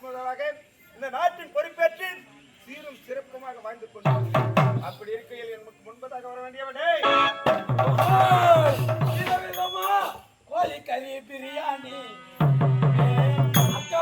முதலாக இந்த நாட்டின் பொறுப்பேற்று சீரும் சிறப்புமாக வாழ்ந்து கொண்டு அப்படி இருக்கையில் எனக்கு முன்பதாக வர வேண்டியவனே கோழி கறி பிரியாணி அக்கா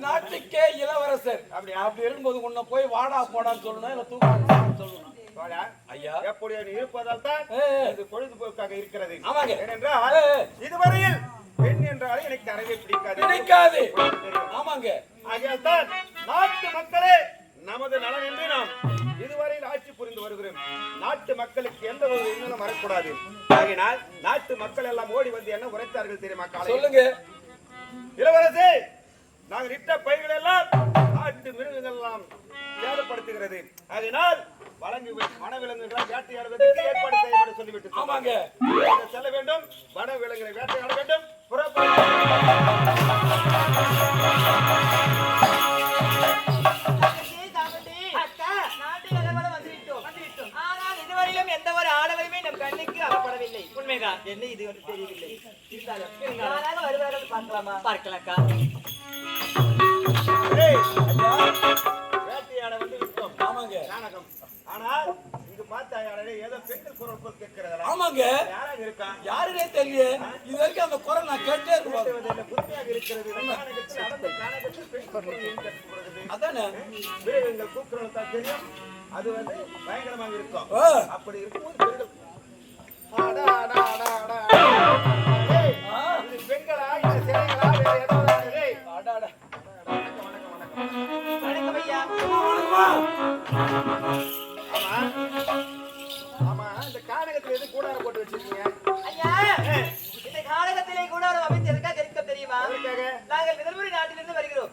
நாட்டுக்கே இளவரசர் அப்படி இருக்கும்போது உன்னை போய் வாடா போடான்னு சொல்லணும் இல்ல தூக்கம் சொல்லணும் ஐயா எப்படி இருப்பதால் தான் இது பொழுதுபோக்காக இருக்கிறது. ஆமாங்க. ஏனென்றால் இதுவரையில் பெண் என்றாலே எனக்கு அறவே பிடிக்காது. ஆமாங்க. ஆகையால் தான் நாட்டு மக்களே நமது நலன் என்று நாம் இதுவரையில் ஆட்சி புரிந்து வருகிறோம். நாட்டு மக்களுக்கு எந்த ஒரு இன்னும் வரக்கூடாது. ஆகினால் நாட்டு மக்கள் எல்லாம் ஓடி வந்து என்ன உரைத்தார்கள் தெரியுமா? சொல்லுங்க. இளவரசே, நாங்கள் இட்ட பயிர்கள் எல்லாம் நாட்டு மிருகங்கள் எல்லாம் சேதப்படுத்துகிறது. அதனால் வழங்கி வனவிலங்குகளை வேட்டையாடுவதற்கு ஏற்பாடு செய்ய சொல்லிவிட்டு ஆமாங்க செல்ல வேண்டும். வனவிலங்குகளை வேட்டையாட வேண்டும். எந்த ஒரு ஆடவருமே நம் கண்ணுக்கு அகப்படவில்லை. உண்மைதான். என்ன இது தெரியவில்லை. வருவார்கள் பார்க்கலாமா? பார்க்கலாக்கா. வேட்டையாட வந்து விட்டோம். ஆமாங்க. நாடகம். ஆனால் இங்கு பார்த்தாயாடே ஏதோ பெண்கள் குரல் போல் கேட்கிறதா? ஆமாங்க. யாராக இருக்கா? யாருனே தெரியல. இது வரைக்கும் அந்த குரல் நான் கேட்டே இருக்கேன். புதுமையாக இருக்கிறது. நாடகத்தில் நடந்த நாடகத்தில் பெண் குரல் கேட்கப்படுகிறது. அதானே மிருகங்கள் கூக்குரல் தான் தெரியும். அது வந்து பயங்கரமாக இருக்கும். அப்படி இருக்கும்போது பெண்கள் பெண்களா இந்த சிலைகளா வேற ஏதாவது ஆமா இந்த கானகத்துல எது கூடாரம் போட்டு வச்சிருக்கீங்க? ஐயா, இந்த கானகத்திலே கூடாரம் அமைச்சிருக்கா தெரியுமா? நாங்கள் விதர்புரி நாட்டிலிருந்து வருகிறோம்.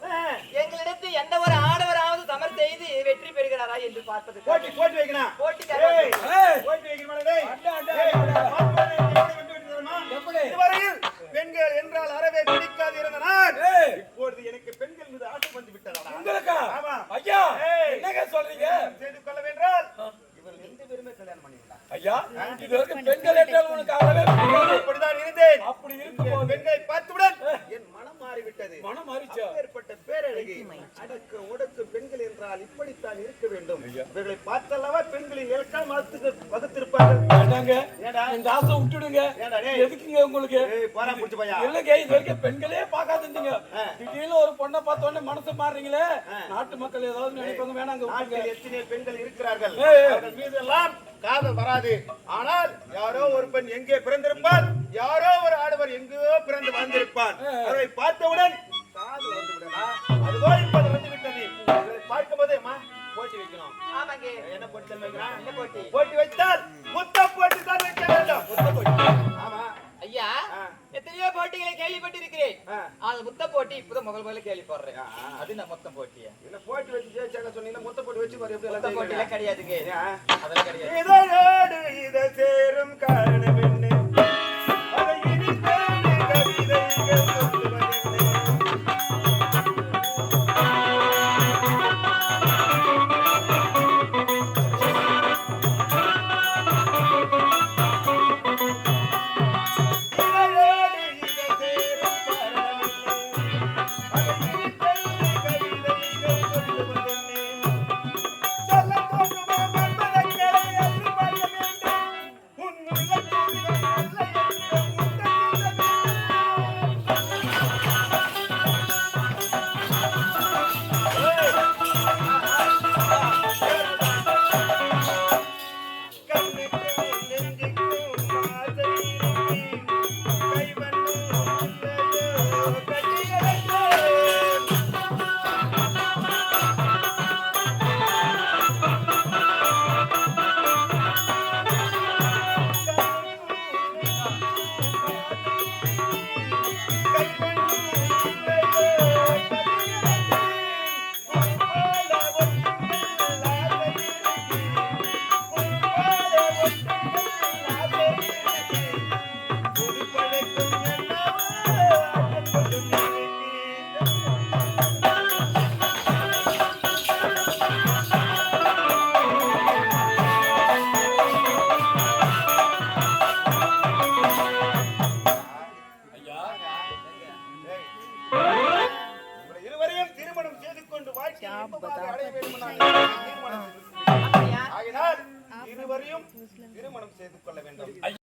எங்களிடத்தில் எந்த ஒரு ஆடவராவது சமர் செய்து வெற்றி பெறுகிறாரா என்று பார்ப்பது. போட்டி வைக்கணும். போட்டி இதுவரையில் பெண்கள் என்றால் அறவே பிடிக்காது இருந்தனால் இப்பொழுது எனக்கு பெண்கள் மீது ஆசை வந்து விட்டதா? ஆமா ஐயா, என்னங்க சொல்றீங்க? செய்து கொள்ள வென்றால் இவர்கள் 2 பேருமே கல்யாணம் பண்ணிக்கலாம். ஐயா, இதுவரைக்கும் பெண்கள் என்றால் உனக்கு அறவே பிடிக்காது. அப்படிதான் இருந்தேன். அப்படி இருக்கும்போது பெண்களை பார்த்தவுடன் என் மனம் மாறிவிட்டது. மனம் மாறிச்சா? ஏற்பட்ட பேரழகி அடக்கு ஒடுக்கு பெண்கள் என்றால் இப்படித்தான் இருக்க வேண்டும். இவர்களை பார்த்தல்லவா பெண்களின் இலக்கம் வகுத்திருப்பார்கள். இந்த ஆசை விட்டுடுங்க. எதுக்குங்க உங்களுக்கு? இல்லங்க, இது வரைக்கும் பெண்களே பார்க்காது இருந்தீங்க. திடீர்னு ஒரு பொண்ணை பார்த்த உடனே மனசு மாறுறீங்களே. நாட்டு மக்கள் ஏதாவது நினைப்பாங்க. வேணாங்க. எத்தனை பெண்கள் இருக்கிறார்கள். அவர்கள் மீது எல்லாம் காதல் வராது. ஆனால் யாரோ ஒரு பெண் எங்கே பிறந்திருப்பார், யாரோ ஒரு ஆடவர் எங்கோ பிறந்து வந்திருப்பார். அவரை பார்த்தவுடன் காதல் வந்து விடலாம். அதுபோல் இப்போது வந்து விட்டது. பார்க்கும் போதே போட்டி வைக்கணும். என்ன போட்டி வைக்கலாம்? போட்டி வைத்தால் முத்த போட்டி தான் வைக்க வேண்டும். முத்த போட்டி. ஆமா ஐயா, எத்தனையோ போட்டிகளை கேள்விப்பட்டிருக்கிறேன். அது முத்த போட்டி இப்பதான் முதல்ல கேள்விப்படுறேன். அது நான் மொத்தம் போட்டியா? இல்ல போட்டி வச்சு ஜெயிச்சாங்க சொன்னீங்கன்னா மொத்த போட்டி வச்சு பாரு. எப்படி போட்டியில கிடையாதுங்க. அதெல்லாம் கிடையாது. இதோடு இதை சேரும் காரணமே